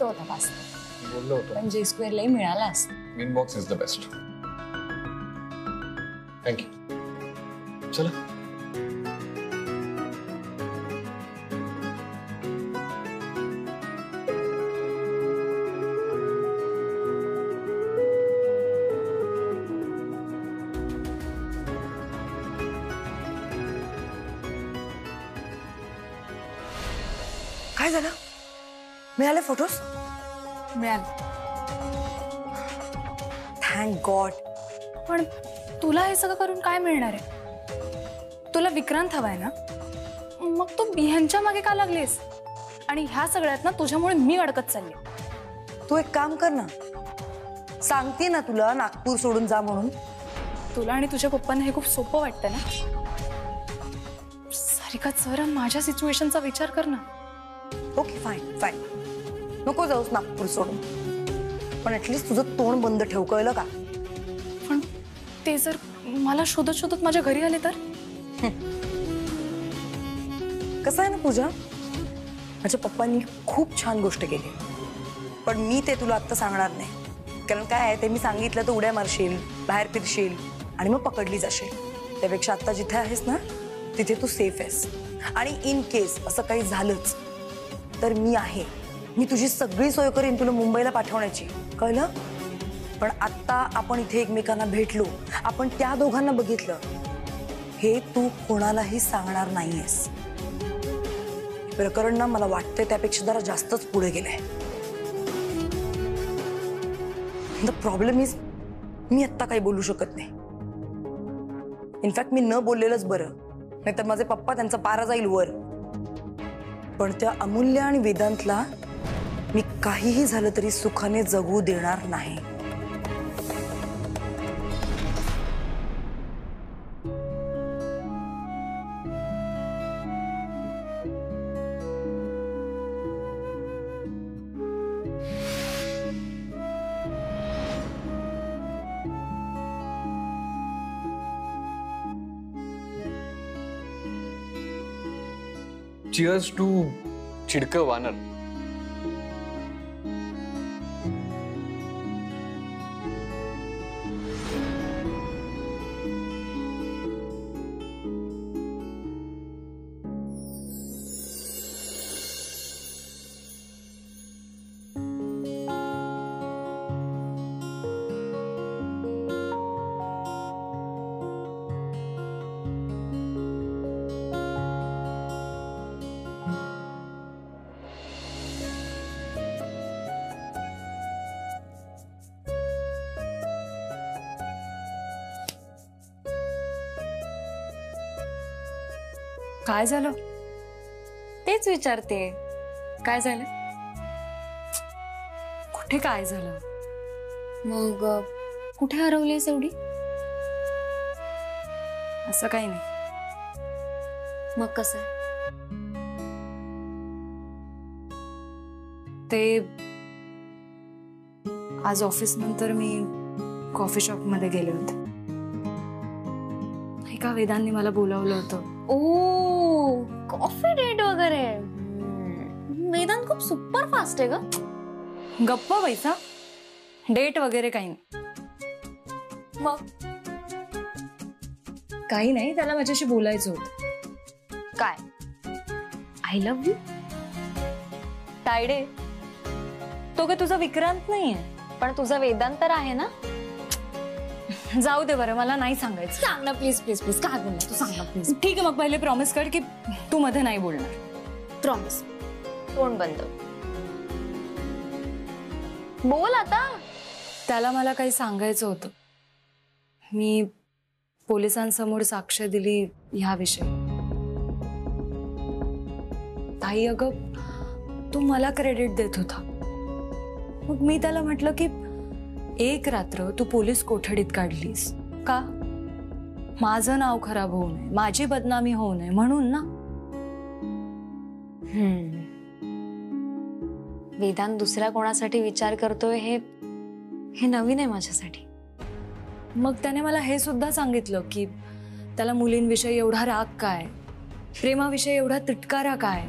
तो होता पास. बोललो होतो. पण जे स्क्वेअर लई मिळाला असता. Inbox is the best. Thank you. चला. काय झालं? मिळाले फोटोज? मिळाले. Thank God. पण तुला हे सगळं करून काय मिळणार आहे? तुला विक्रांत हवाय ना? मग तू ह्यांच्या मागे का लागलीस? आणि ह्या सगळ्यात ना तुझ्यामुळे मी अडकत चालले. तू एक काम कर ना, सांगते ना तुला नागपूर सोडून जा म्हणून. तुला आणि तुझ्या पप्पांना हे खूप सोपं वाटतं ना? सारिका जरा माझ्या सिच्युएशनचा विचार कर ना. ओके फाईन फाईन, नको जाऊस नागपूर सोडून, पण ऍटलीस्ट तुझं तोंड बंद ठेव, कळलं का? पण ते जर मला शोधत शोधत माझ्या घरी आले तर? कसं आहे ना पूजा, माझ्या पप्पांनी खूप छान गोष्ट केली, पण मी ते तुला आत्ता सांगणार नाही. कारण काय आहे ते मी सांगितलं तर उड्या मारशील, बाहेर फिरशील आणि मग पकडली जाशील. त्यापेक्षा आत्ता जिथे आहेस ना तिथे तू सेफ आहेस. आणि इन केस असं काही झालंच तर मी आहे, मी तुझी सगळी सोय करीन तुला मुंबईला पाठवण्याची, कळलं? पण आत्ता आपण इथे एकमेकांना भेटलो, आपण त्या दोघांना बघितलं, हे तू कोणालाही सांगणार नाहीयेस. प्रकरण ना मला वाटतंय त्यापेक्षा जरा जास्तच पुढे गेलंय. द प्रॉब्लेम इज मी आत्ता काही बोलू शकत नाही. इनफॅक्ट मी न बोललेलंच बरं, नाहीतर माझे पप्पा त्यांचा पारा जाईल वर. पण त्या अमूल्य आणि वेदांतला मी काहीही झालं तरी सुखाने जगू देणार नाही. Cheers to चिडक वानर. काय झालं तेच विचारते. काय झालं? कुठे काय झालं? मग कुठे हरवलीस एवढी? असं काही नाही. मग कसं? ते आज ऑफिस नंतर मी कॉफी शॉप मध्ये गेले होते. एका वेदांनी मला बोलावलं होतं. ओ, कॉफी डेट वगैरे. वेदांत खूप सुपर फास्ट आहे ग. गप्पा पैसा, डेट वगैरे काही नाही. मग काही नाही, त्याला माझ्याशी बोलायचं होतं. काय? I love you. तायडे, तो का तुझा विक्रांत नाहीये? पण तुझा वेदांत तर आहे ना. जाऊ दे बरं, मला नाही सांगायचं. सांग ना प्लीज प्लीज प्लीज. काय बोलणार तू, सांग ना प्लीज. ठीक आहे, मग पहिले प्रॉमिस कर की तू मध्ये नाही बोलणार. प्रॉमिस. तोंड बंद. बोल आता. त्याला मला काही सांगायचं होतं. मी पोलिसांसमोर साक्ष दिली ह्याविषयी. ताई अगं, तू मला क्रेडिट देत होता. मग मी त्याला म्हटलं की एक रात्र तू पोलीस कोठडीत काढलीस का? माझं नाव खराब होऊ नये, माझी बदनामी होऊ नये म्हणून ना. वेदांत दुसऱ्या कोणासाठी विचार करतोय हे नवीन आहे माझ्यासाठी. मग त्याने मला हे सुद्धा सांगितलं की त्याला मुलींविषयी एवढा राग काय, प्रेमाविषयी एवढा तिटकारा काय.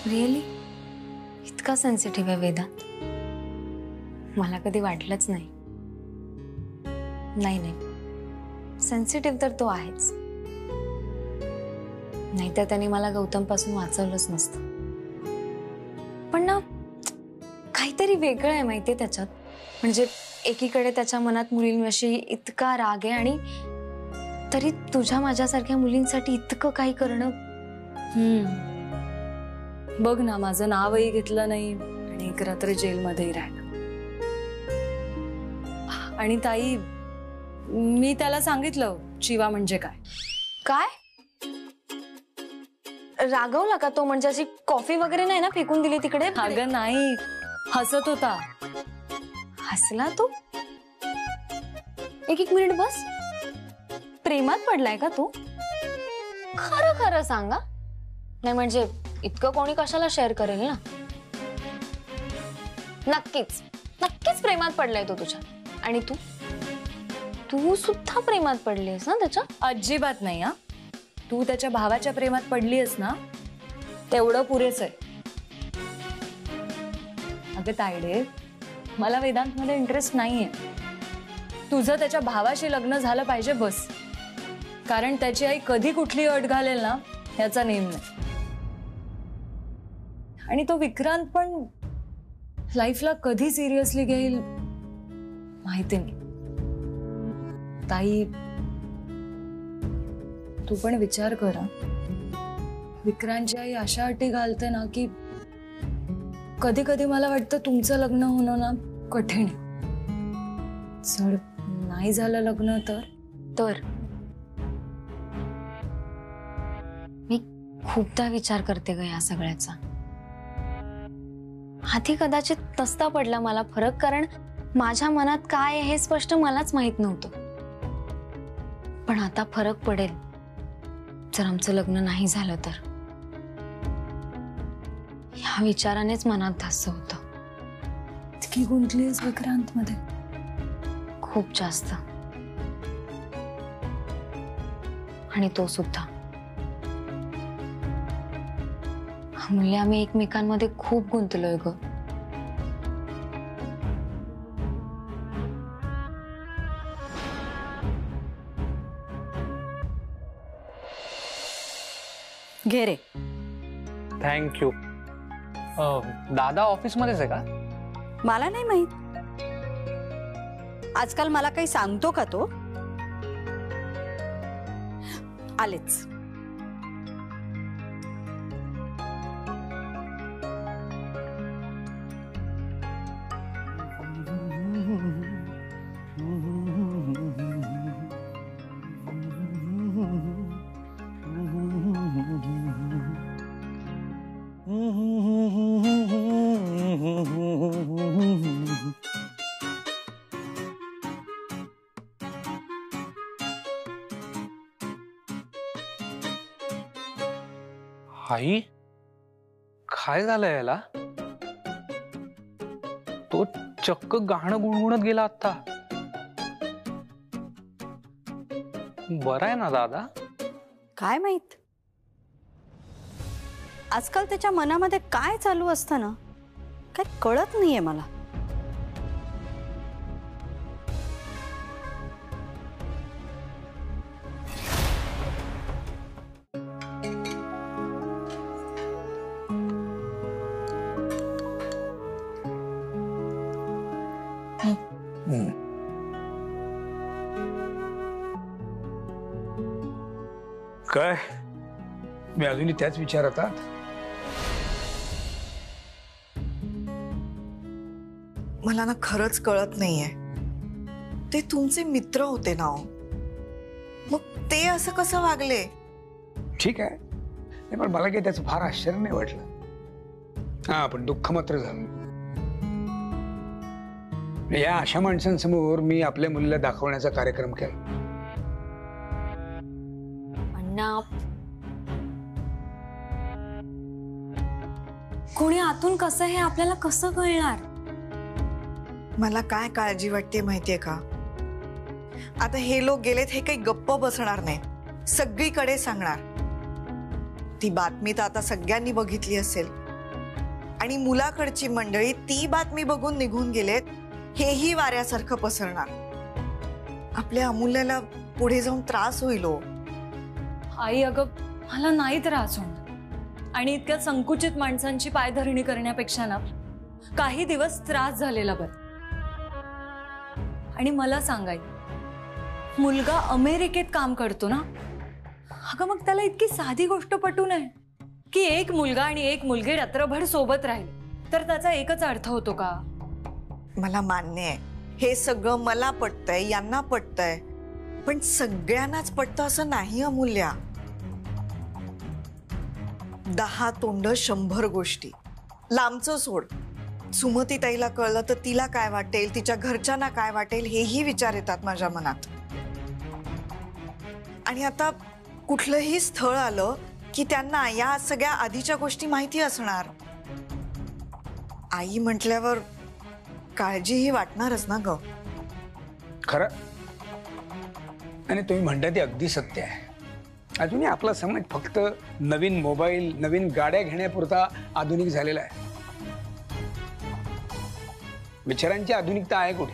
रिअली इतका सेन्सिटिव्ह आहे वेदांत? मला कधी वाटलंच नाही. नाही नाही, सेन्सिटिव्ह तर तो आहेच, नाहीतर त्याने मला गौतम पासून वाचवलंच नसतं. पण ना काहीतरी वेगळं आहे माहितीये त्याच्यात. म्हणजे एकीकडे त्याच्या मनात मुलींविषयी इतका राग आहे आणि तरी तुझ्या माझ्यासारख्या मुलींसाठी इतकं काही करणं. बघ ना, माझं नावही घेतलं नाही आणि एक रात्र जेलमध्येही राहिलं. आणि ताई, मी त्याला सांगितलं शिवा म्हणजे काय. काय रागवला का तो? म्हणजे अशी कॉफी वगैरे नाही ना फेकून दिली तिकडे? अगं नाही, हसत होता. हसला तू? एक मिनिट बस. प्रेमात पडलाय का तू? खरं खरं सांगा. नाही म्हणजे इतकं कोणी कशाला शेअर करेल ना. नक्कीच नक्कीच प्रेमात पडलाय तो तुझ्या. आणि तू तू सुद्धा प्रेमात पडलीस ना त्याच्या? अजिबात नाही. हा, तू त्याच्या भावाच्या प्रेमात पडलीस ना, तेवढं पुरेच आहे. अगं तायडे, मला वेदांत मध्ये इंटरेस्ट नाहीये. तुझं त्याच्या भावाशी लग्न झालं पाहिजे बस. कारण त्याची आई कधी कुठली अट घालेल ना याचा नेम नाही. आणि तो विक्रांत पण लाईफला कधी सिरियसली घेईल माहिती नाही. ताई, तू पण विचार कर. विक्रांतची आई अशा अटी घालते ना की कधी कधी मला वाटतं तुमचं लग्न होणं ना कठीण आहे. जर नाही झालं लग्न तर मी खूपदा विचार करते ग या सगळ्याचा. आधी कदाचित नसता पडला मला फरक, कारण माझ्या मनात काय आहे हे स्पष्ट मलाच माहित नव्हतं. पण आता फरक पडेल जर आमचं लग्न नाही झालं तर. ह्या विचारानेच मनात धास्स होतं. इतकी गुंतलीस विक्रांत मध्ये? खूप जास्त. आणि तो सुद्धा. मुली, आम्ही एकमेकांमध्ये खूप गुंतलोय ग. घे रे. थँक्यू. दादा ऑफिस मध्येच आहे का? मला नाही माहित. आजकाल मला काही सांगतो का तो? आलेच. आई, काय झालं याला? तो चक्क गाणं गुणगुणत गेला आता. बरं आहे ना दादा? काय माहित आजकाल त्याच्या मनामध्ये काय चालू असतं ना, काय कळत नाहीये मला. काय मी अजूनही त्याच विचारात आहात? मला ना खरंच कळत नाहीये. ते तुमचे मित्र होते ना, मग ते असं कसं वागले? ठीक आहे, नाही पण मला काही त्याचं फार आश्चर्य नाही वाटलं. हा, पण दुःख मात्र झालं. या अशा माणसांसमोर मी आपल्या मुलीला दाखवण्याचा कार्यक्रम केला. कोणी आतून कसं हे आपल्याला कसं कळणार? मला काय काळजी वाटते माहितीये का? आता हे लोक गेलेत हे काही गप्प बसणार नाही, सगळीकडे सांगणार. ती बातमी तर आता सगळ्यांनी बघितली असेल. आणि मुलाकडची मंडळी ती बातमी बघून निघून गेलेत, हेही वाऱ्यासारखं पसरणार. आपल्या अमूल्याला पुढे जाऊन त्रास होईल हो. आई अगं मला नाही त्रास होणार आणि इतक्या संकुचित माणसांची पायधरणी करण्यापेक्षा ना काही दिवस त्रास झालेला बरं. आणि मला सांगाय मुलगा अमेरिकेत काम करतो ना, अगं मग त्याला इतकी साधी गोष्ट पटू नये की एक मुलगा आणि एक मुलगी रात्रभर सोबत राहील तर त्याचा एकच अर्थ होतो का? मला मान्य आहे, हे सगळं मला पटतंय, यांना पटतंय, पण सगळ्यांनाच पटतं असं नाही अमूल्या. 10 तोंड 100 गोष्टी. लांबचं सोड, सुमतीताईला कळलं तर तिला काय वाटेल, तिच्या घरच्यांना काय वाटेल, हेही विचार येतात माझ्या मनात. आणि आता कुठलंही स्थळ आलं की त्यांना या सगळ्या आधीच्या गोष्टी माहिती असणार. आई म्हटल्यावर काळजीही वाटणारच ना ग. खरं, आणि तुम्ही म्हणता ते अगदी सत्य आहे. अजूनही आपला समाज फक्त नवीन मोबाईल, नवीन गाड्या घेण्यापुरता आधुनिक झालेला आहे. विचारांची आधुनिकता आहे कुठे?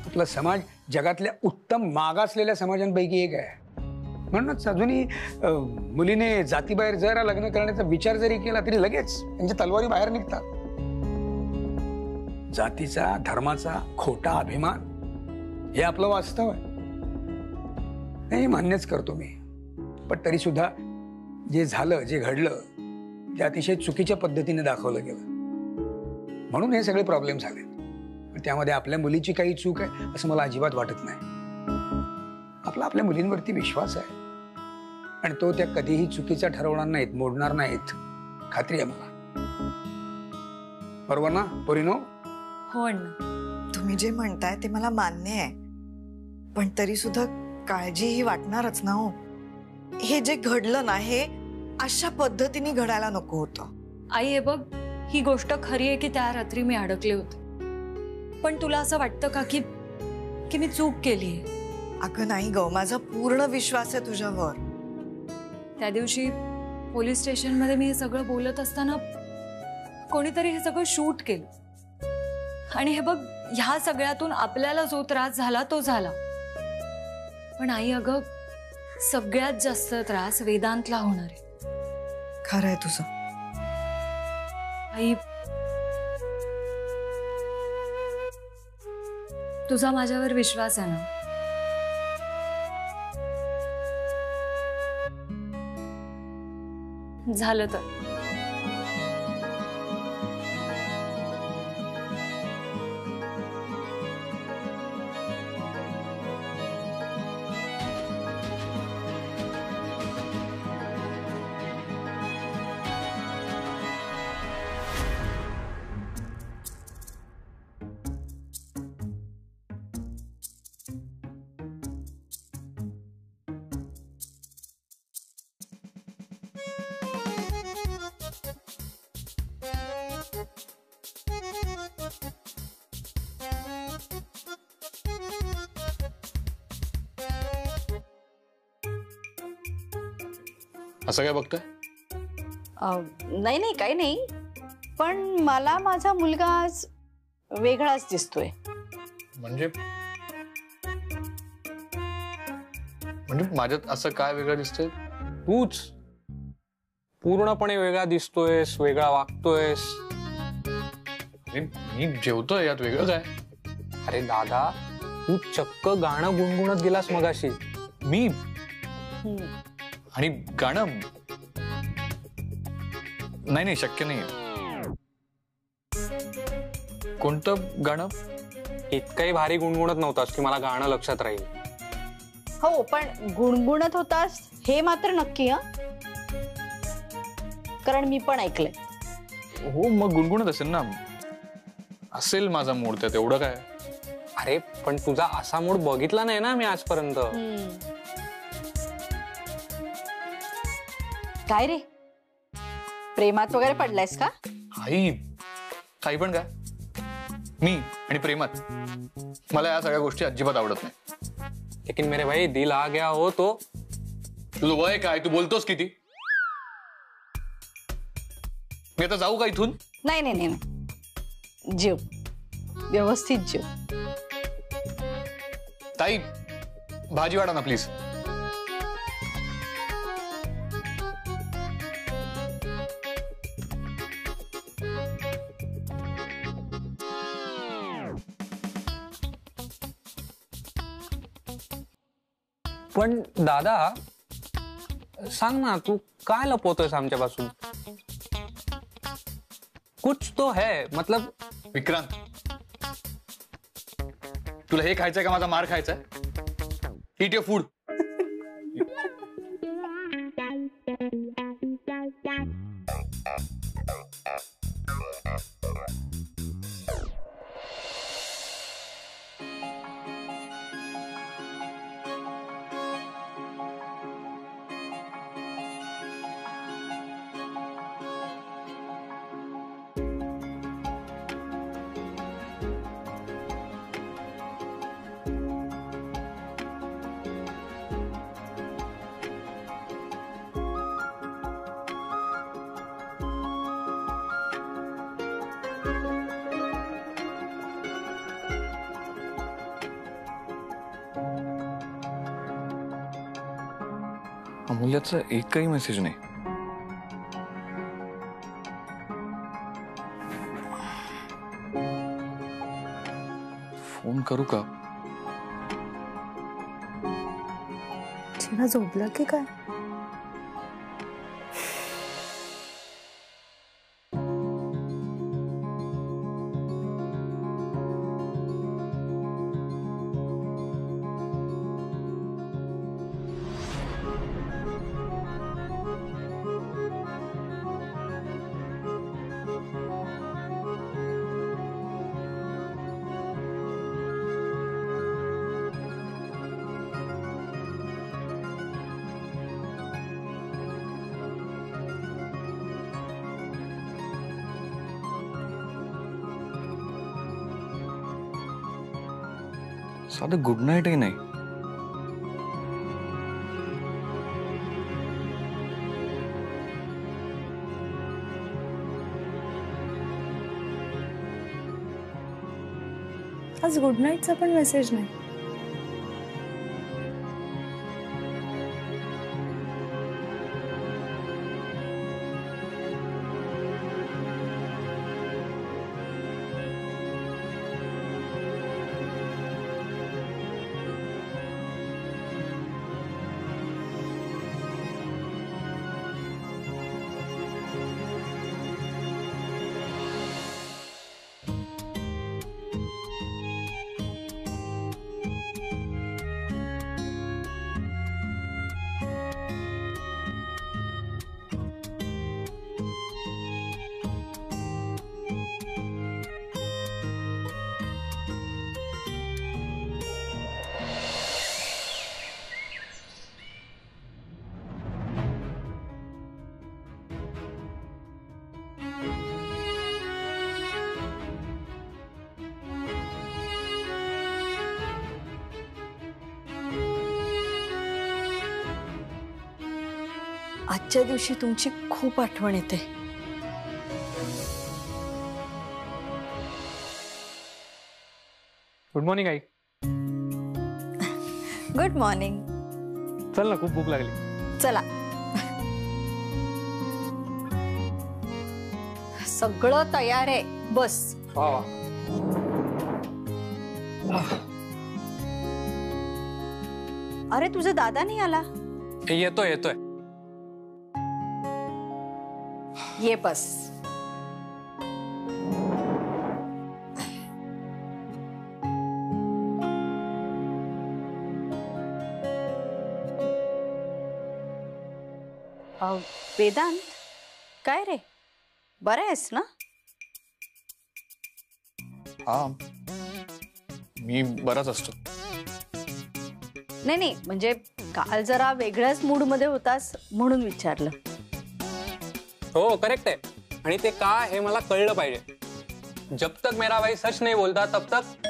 आपला समाज जगातल्या उत्तम मागासलेल्या समाजांपैकी एक आहे. म्हणूनच अजूनही मुलीने जातीबाहेर जरा लग्न करण्याचा विचार जरी केला तरी लगेच त्यांच्या तलवारी बाहेर निघतात. जातीचा, धर्माचा खोटा अभिमान हे आपलं वास्तव आहे. नाही, मान्यच करतो मी. पण तरी सुद्धा जे झालं, जे घडलं ते अतिशय चुकीच्या पद्धतीने दाखवलं गेलं, म्हणून हे सगळे प्रॉब्लेम झाले. त्यामध्ये आपल्या मुलीची काही चूक आहे असं मला अजिबात वाटत नाही. आपला आपल्या मुलींवरती विश्वास आहे आणि तो त्या कधीही चुकीचा ठरवणार नाहीत, मोडणार नाहीत, खात्री आहे मला. बरोबर ना पोरीनो? हो अण्णा. तुम्ही जे म्हणताय ते मला मान्य आहे, पण तरी सुद्धा काळजीही वाटणारच ना हो. हे जे घडलं ना, हे अशा पद्धतीने घडायला नको होतं. आई हे बघ, ही गोष्ट खरी आहे की त्या रात्री मी अडकले होते, पण तुला असं वाटतं का की मी चूक केली? अगं नाही ग, माझा पूर्ण विश्वास आहे तुझ्यावर. त्या दिवशी पोलीस स्टेशन मध्ये मी हे सगळं बोलत असताना कोणीतरी हे सगळं शूट केलं. आणि हे बघ, ह्या सगळ्यातून आपल्याला जो त्रास झाला तो झाला, पण आई अगं सगळ्यात जास्त त्रास वेदांतला होणार आहे. खरं आहे तुझं. आई, तुझा माझ्यावर विश्वास आहे ना? झालं तर असं काय बघतोय? नाही नाही, काही नाही, पण मला माझा मुलगा आज वेगळाच दिसतोय. म्हणजे माझ्यात असं काय वेगळं दिसतंय? तूच पूर्णपणे वेगळा दिसतोयस, वेगळा वागतोयस. मी जेवतोय, यात वेगळं काय? अरे दादा, तू चक्क गाणं गुणगुणत गेलास मगाशी. मी आणि गाणं नाही, शक्य नाही. कोणतं गाणं? इतकंही भारी गुणगुणत नव्हतास की मला गाणं लक्षात राहील. हो, पण गुणगुणत होतास हे मात्र नक्की. कारण मी पण ऐकलंय. हो, मग गुणगुणत असेल ना. असेल माझा मूड त्यात, एवढं काय. अरे पण तुझा असा मूड बघितला नाही ना मी आजपर्यंत. काय रे, प्रेमात वगैरे पडलायस का? आई, काही पण काय. मी आणि प्रेमात, मला या सगळ्या गोष्टी अजिबात आवडत नाही. लेकिन मेरे भाई दिल आ गया हो तो. तुझं वय काय? तू बोलतोस किती? मी आता जाऊ का इथून? नाही नाही नाही नाही. जेव, व्यवस्थित जेव. ताई, भाजी वाढा ना प्लीज. पण दादा सांग ना, तू काय लपवतोयस आमच्यापासून? कुछ तो है, मतलब. विक्रांत, तुला हे खायचंय का माझा मार खायचाय? ईट युअर फूड. अमूल्याचा एकही मेसेज नाही. फोन करू का? जेव्हा झोपला की काय? साधं गुड नाईटही नाही. आज गुड नाईटचा पण मेसेज नाही. आजच्या दिवशी तुमची खूप आठवण येते. Good morning I. Good morning. चल ना, खूप भूक लागली. चला. सगळं तयार आहे, बस. वा वा. अरे तुझा दादा नाही आला? येतोय येतोय. ये बस. वेदांत, काय रे, बरं आहेस ना? हा, मी बराच असतो. नाही नाही, म्हणजे काल जरा वेगळ्याच मूड मध्ये होतास म्हणून विचारलं. हो करेक्ट आहे. आणि ते का हे मला कळलं पाहिजे. जब तक मेरा भाई सच नहीं बोलता तब तक.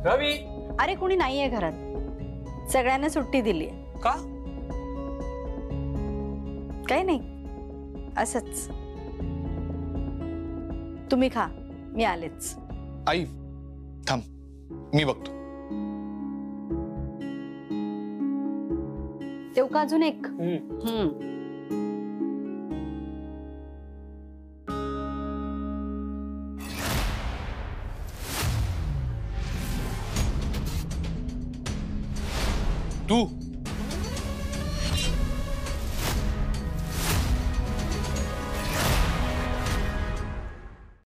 रवी. अरे कोणी नाहीये घरात, सगळ्यांना सुट्टी दिली. का? काही नाही, असंच. तुम्ही खा, मी आलेच. आई थांब, मी बघतो. देऊ का अजून एक? तू